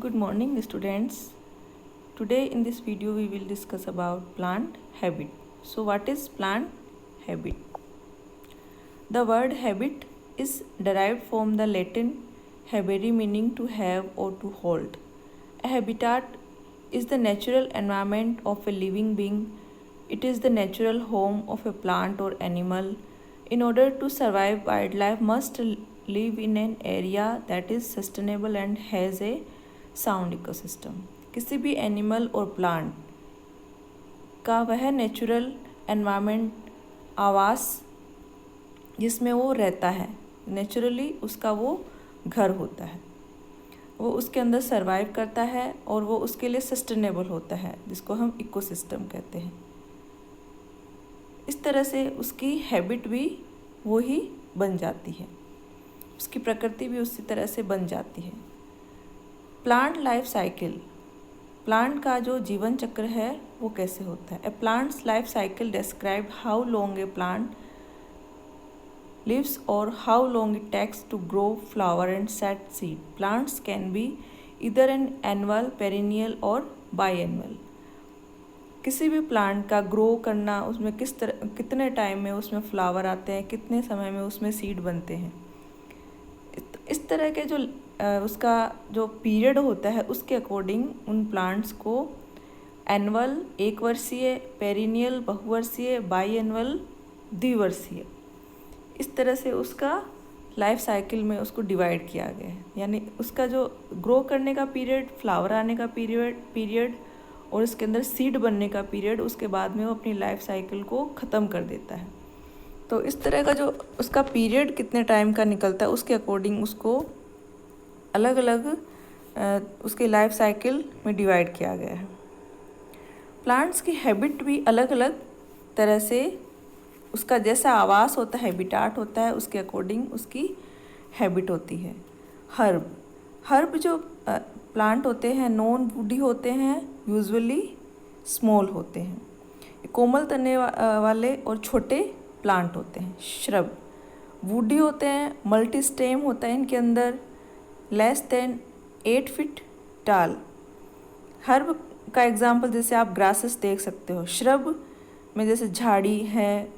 Good morning students. Today in this video we will discuss about plant habit. So what is plant habit? The word habit is derived from the Latin habere meaning to have or to hold. A habitat is the natural environment of a living being. It is the natural home of a plant or animal. In order to survive, wildlife must live in an area that is sustainable and has a sound ecosystem. किसी भी animal और plant का वह natural environment आवास जिसमें वो रहता है, नेचुरली उसका वो घर होता है, वो उसके अंदर सरवाइव करता है और वो उसके लिए सस्टेनेबल होता है, जिसको हम इकोसिस्टम कहते हैं। इस तरह से उसकी हैबिट भी वो ही बन जाती है, उसकी प्रकृति भी उसी तरह से बन जाती है। प्लांट लाइफ साइकिल, प्लांट का जो जीवन चक्र है वो कैसे होता है। A plants life cycle describe how long a plant lives और how long it takes to grow flower and set seed. Plants can be either an annual, perennial और बाईएनुअल। किसी भी प्लांट का ग्रो करना, उसमें कितने टाइम में उसमें फ्लावर आते हैं, कितने समय में उसमें सीड बनते हैं, इस तरह के जो उसका जो पीरियड होता है उसके अकॉर्डिंग उन प्लांट्स को एनुअल एक वर्षीय, पेरिनियल बहुवर्षीय, बाईएनुअल द्विवर्षीय, इस तरह से उसका लाइफ साइकिल में उसको डिवाइड किया गया है। यानी उसका जो ग्रो करने का पीरियड, फ्लावर आने का पीरियड और उसके अंदर सीड बनने का पीरियड, उसके बाद में वो अपनी लाइफ साइकिल को ख़त्म कर देता है। तो इस तरह का जो उसका पीरियड कितने टाइम का निकलता है उसके अकॉर्डिंग उसको अलग अलग उसके लाइफ साइकिल में डिवाइड किया गया है। प्लांट्स की हैबिट भी अलग अलग तरह से, उसका जैसा आवास होता है, हैबिटाट होता है, उसके अकॉर्डिंग उसकी हैबिट होती है। हर्ब जो प्लांट होते हैं नॉन वुडी होते हैं, यूजुअली स्मॉल होते हैं, कोमल तने वाले और छोटे प्लांट होते हैं। श्रब वुडी होते हैं, मल्टी स्टेम होता है इनके अंदर, लेस देन 8 फीट टाल। हर्ब का एग्जाम्पल जैसे आप ग्रासेस देख सकते हो, श्रब में जैसे झाड़ी है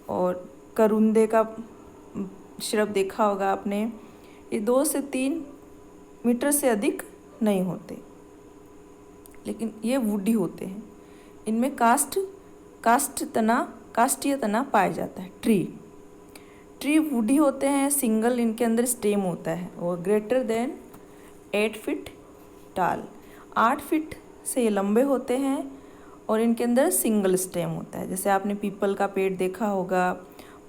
और करुंदे का श्रब देखा होगा आपने, ये 2 से 3 मीटर से अधिक नहीं होते, लेकिन ये वुडी होते हैं। इनमें काष्ठीय तना पाया जाता है। ट्री वुडी होते हैं, सिंगल इनके अंदर स्टेम होता है और ग्रेटर देन 8 फीट टाल, 8 फीट से ये लंबे होते हैं और इनके अंदर सिंगल स्टेम होता है। जैसे आपने पीपल का पेड़ देखा होगा,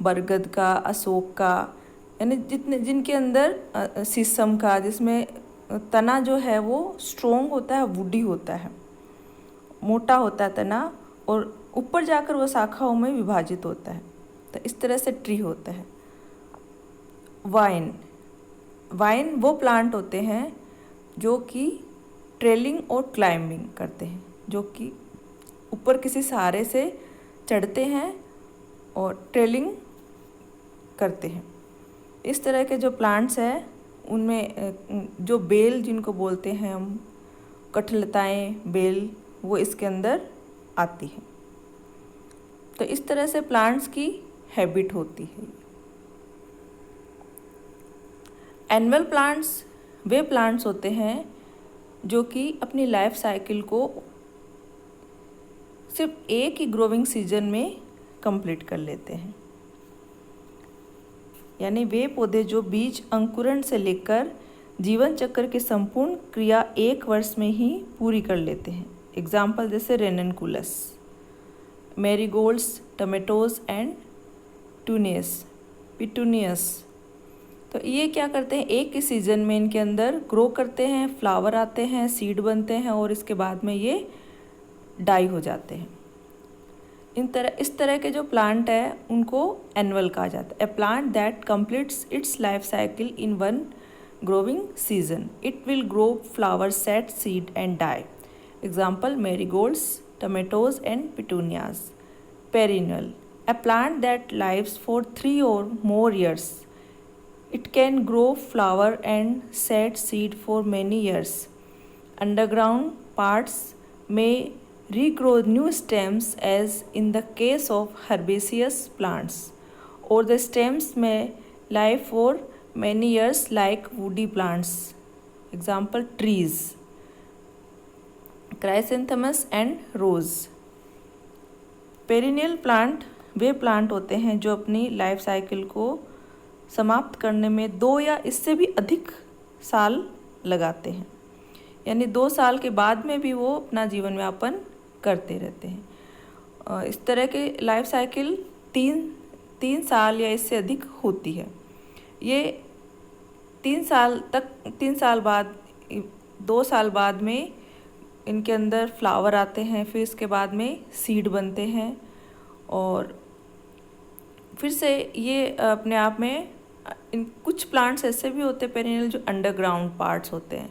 बरगद का, अशोक का, यानी जिनके अंदर शीशम का, जिसमें तना जो है वो स्ट्रोंग होता है, वुडी होता है, मोटा होता है तना और ऊपर जाकर वो शाखाओं में विभाजित होता है। तो इस तरह से ट्री होता है। वाइन वो प्लांट होते हैं जो कि ट्रेलिंग और क्लाइंबिंग करते हैं, जो कि ऊपर किसी सहारे से चढ़ते हैं और ट्रेलिंग करते हैं। इस तरह के जो प्लांट्स हैं उनमें जो बेल जिनको बोलते हैं हम, कठलताएँ, बेल, वो इसके अंदर आती है। तो इस तरह से प्लांट्स की हैबिट होती है। एनुअल प्लांट्स वे प्लांट्स होते हैं जो कि अपनी लाइफ साइकिल को सिर्फ एक ही ग्रोविंग सीजन में कंप्लीट कर लेते हैं। यानी वे पौधे जो बीज अंकुरण से लेकर जीवन चक्र की संपूर्ण क्रिया 1 वर्ष में ही पूरी कर लेते हैं। एग्जाम्पल जैसे रेननकुलस, मैरीगोल्ड्स, टमेटोज एंड पिटूनियस। तो ये क्या करते हैं, एक ही सीज़न में इनके अंदर ग्रो करते हैं, फ्लावर आते हैं, सीड बनते हैं और इसके बाद में ये डाई हो जाते हैं। इस तरह के जो प्लांट है उनको एनुअल कहा जाता है। A plant that completes its life cycle in 1 growing season, it will grow flower, set seed and die. Example marigolds, tomatoes and petunias. Perennial, a plant that lives for 3 or more years. It can grow flower and set seed for many years. Underground parts may regrow new stems as in the case of herbaceous plants, or the stems may lie for many years like woody plants. Example trees, chrysanthemums and rose. Perennial plant वे plant होते हैं जो अपनी life cycle को समाप्त करने में 2 या इससे भी अधिक साल लगाते हैं, यानी 2 साल के बाद में भी वो अपना जीवन यापन करते रहते हैं। इस तरह के लाइफ साइकिल 3 साल या इससे अधिक होती है। ये 3 साल बाद 2 साल बाद में इनके अंदर फ्लावर आते हैं, फिर इसके बाद में सीड बनते हैं, और फिर से ये अपने आप में इन कुछ प्लांट्स ऐसे भी होते हैं पेरिनियल जो अंडरग्राउंड पार्ट्स होते हैं,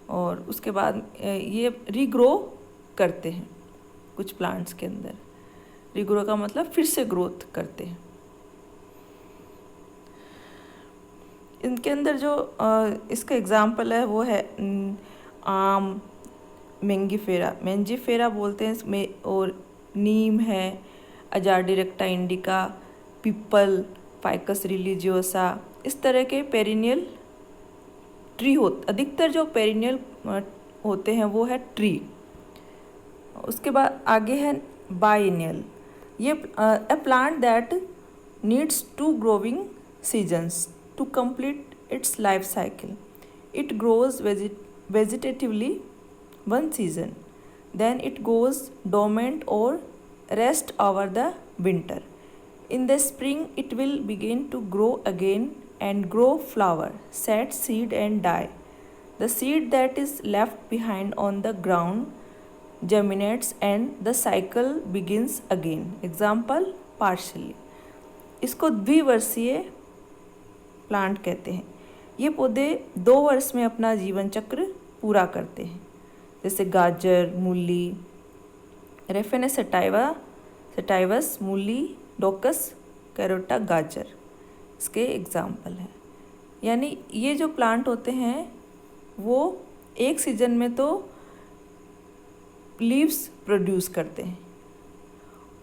और उसके बाद ये रीग्रो करते हैं। कुछ प्लांट्स के अंदर रीग्रो का मतलब फिर से ग्रोथ करते हैं। इनके अंदर जो इसका एग्जाम्पल है वो है आम, मेंजीफेरा बोलते हैं इसमें, और नीम है, अजाडिरेक्टा इंडिका, पीपल, फाइकस रिलीजियोसा। इस तरह के पेरिनियल ट्री अधिकतर जो पेरिनियल होते हैं वो है ट्री। उसके बाद आगे है बाइनियल। ये a plant that needs 2 growing seasons to complete its life cycle. It grows vegetatively one season, then it goes dormant or rest over the winter. In the spring it will begin to grow again and grow flower, set seed and die. The seed that is left behind on the ground germinates and the cycle begins again. Example partially. इसको द्विवर्षीय plant कहते हैं। ये पौधे 2 वर्ष में अपना जीवन चक्र पूरा करते हैं, जैसे गाजर, मूली, रेफेनस सेटाइवस, मूली, डोकस कैरोटा, गाजर इसके एग्जाम्पल हैं। यानी ये जो प्लांट होते हैं वो एक सीजन में तो लीव्स प्रोड्यूस करते हैं,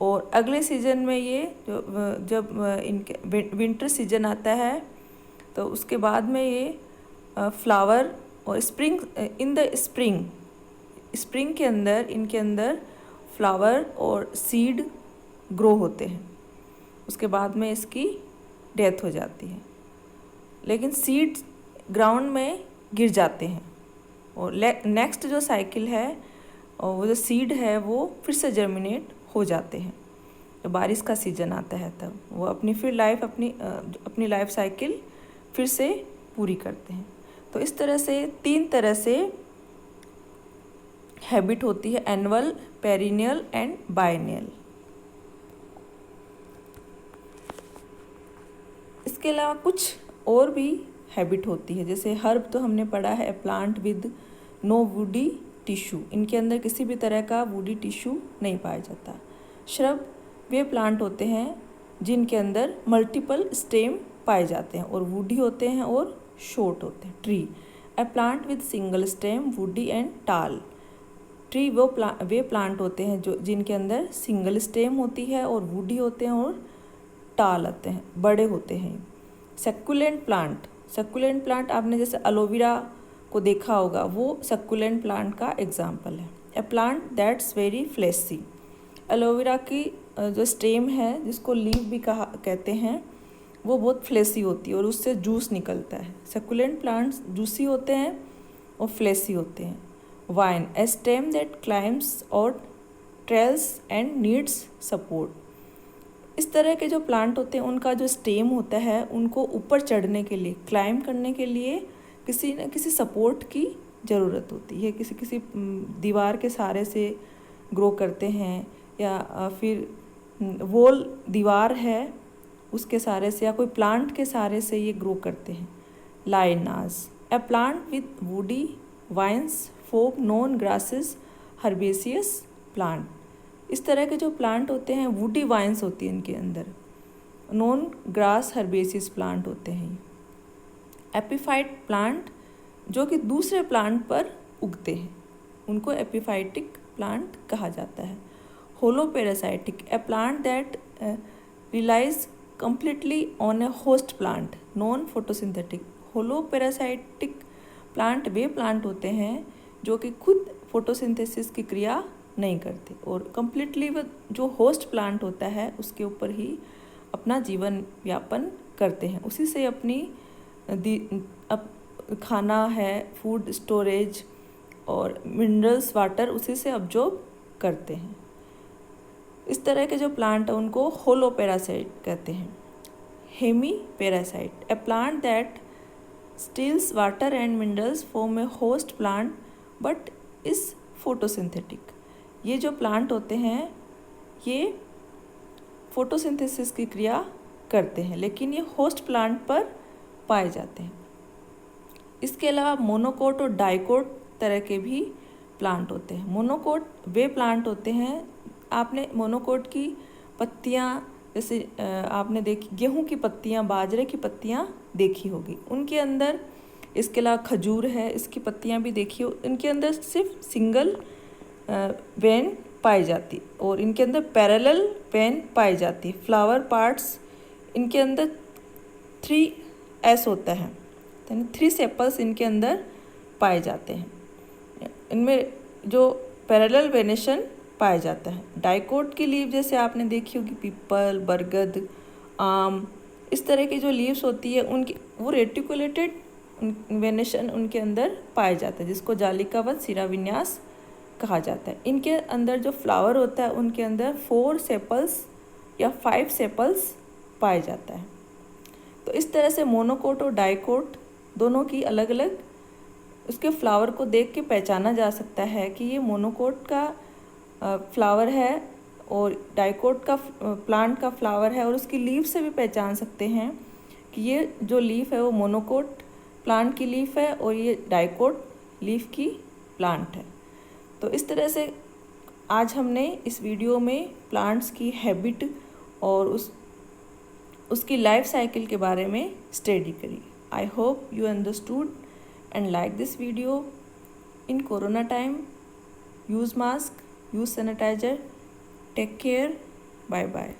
और अगले सीजन में ये जब इनके विंटर सीजन आता है तो उसके बाद में ये फ्लावर, और इन द स्प्रिंग के अंदर इनके अंदर फ्लावर और सीड ग्रो होते हैं। उसके बाद में इसकी डेथ हो जाती है, लेकिन सीड ग्राउंड में गिर जाते हैं, और नेक्स्ट जो साइकिल है और वो जो सीड है वो फिर से जर्मिनेट हो जाते हैं। जब बारिश का सीजन आता है तब वो अपनी लाइफ साइकिल फिर से पूरी करते हैं। तो इस तरह से 3 तरह से हैबिट होती है, एनुअल, पेरिनियल एंड बाइनियल। इसके अलावा कुछ और भी हैबिट होती है, जैसे हर्ब तो हमने पढ़ा है, plant with no woody tissue, इनके अंदर किसी भी तरह का वुडी टिश्यू नहीं पाया जाता। श्रब वे प्लांट होते हैं जिनके अंदर मल्टीपल स्टेम पाए जाते हैं, और वुडी होते हैं और शॉर्ट होते हैं। Tree A plant with single stem, woody and टाल। ट्री वे प्लांट होते हैं जिनके अंदर सिंगल स्टेम होती है और वुडी होते हैं और टाल आते हैं, बड़े होते हैं। सक्कुलेंट प्लांट आपने जैसे एलोवेरा को देखा होगा, वो सक्कुलेंट प्लांट का एग्जाम्पल है। A plant that's very fleshy. Aloe vera की जो स्टेम है, जिसको लीफ भी कहते हैं, वो बहुत फ्लेसी होती है और उससे जूस निकलता है। सक्कुलेंट प्लांट्स जूसी होते हैं और फ्लेसी होते हैं। Wine A stem that climbs और ट्रेल्स एंड नीड्स सपोर्ट। इस तरह के जो प्लांट होते हैं उनका जो स्टेम होता है, उनको ऊपर चढ़ने के लिए, क्लाइम करने के लिए किसी न किसी सपोर्ट की ज़रूरत होती है। किसी दीवार के सहारे से ग्रो करते हैं, या फिर वॉल दीवार है उसके सहारे से, या कोई प्लांट के सहारे से ये ग्रो करते हैं। Lianas a plant with woody vines, फोक, नॉन ग्रासेस, हर्बेसियस प्लांट। इस तरह के जो प्लांट होते हैं, वुडी वाइन्स होती है इनके अंदर, नॉन ग्रास हर्बेसियस प्लांट होते हैं। एपिफाइट प्लांट जो कि दूसरे प्लांट पर उगते हैं, उनको एपिफाइटिक प्लांट कहा जाता है। Holoparasitic, a plant that relies completely on a host plant, non photosynthetic. Holoparasitic plant वे प्लांट होते हैं जो कि खुद फोटोसिंथेसिस की क्रिया नहीं करते और कम्प्लीटली वो जो होस्ट प्लांट होता है उसके ऊपर ही अपना जीवन यापन करते हैं, उसी से अपनी खाना है, फूड स्टोरेज और मिनरल्स वाटर उसी से अब्जॉर्ब करते हैं। इस तरह के जो प्लांट है उनको होलोपेरासाइट कहते हैं। Hemiparasite, a plant that steals water and minerals from a host plant but is photosynthetic. ये जो प्लांट होते हैं ये फोटोसिंथेसिस की क्रिया करते हैं लेकिन ये होस्ट प्लांट पर पाए जाते हैं। इसके अलावा मोनोकोट और डाइकोट तरह के भी प्लांट होते हैं। मोनोकोट वे प्लांट होते हैं, आपने मोनोकोट की पत्तियां जैसे आपने देखी गेहूं की पत्तियां, बाजरे की पत्तियां देखी होगी, उनके अंदर इसके अलावा खजूर है, इसकी पत्तियां भी देखी हो, इनके अंदर सिर्फ सिंगल वेन पाई जाती और इनके अंदर पैरेलल वेन पाई जाती। फ्लावर पार्ट्स इनके अंदर 3S होता है, यानी 3 सेपल्स इनके अंदर पाए जाते हैं। इनमें जो पैरेलल वेनेशन पाया जाता है। डाइकोट की लीव जैसे आपने देखी होगी, पीपल, बरगद, आम, इस तरह की जो लीव्स होती है उनकी वो रेटिकुलेटेड वेनेशन उनके अंदर पाया जाता है जिसको जालिकावत शिराविन्यास कहा जाता है। इनके अंदर जो फ्लावर होता है उनके अंदर 4 सेपल्स या 5 सेपल्स पाया जाता है। तो इस तरह से मोनोकोट और डाइकोट दोनों की अलग अलग उसके फ्लावर को देख के पहचाना जा सकता है कि ये मोनोकोट का फ्लावर है और डाइकोट का प्लांट का फ्लावर है, और उसकी लीफ से भी पहचान सकते हैं कि ये जो लीफ है वो मोनोकोट प्लांट की लीफ है और ये डाइकोट लीफ की प्लांट है। तो इस तरह से आज हमने इस वीडियो में प्लांट्स की हैबिट और उसकी लाइफ साइकिल के बारे में स्टडी करी। I hope you understood and like this video. In corona time, use mask, use sanitizer. Take care. Bye bye.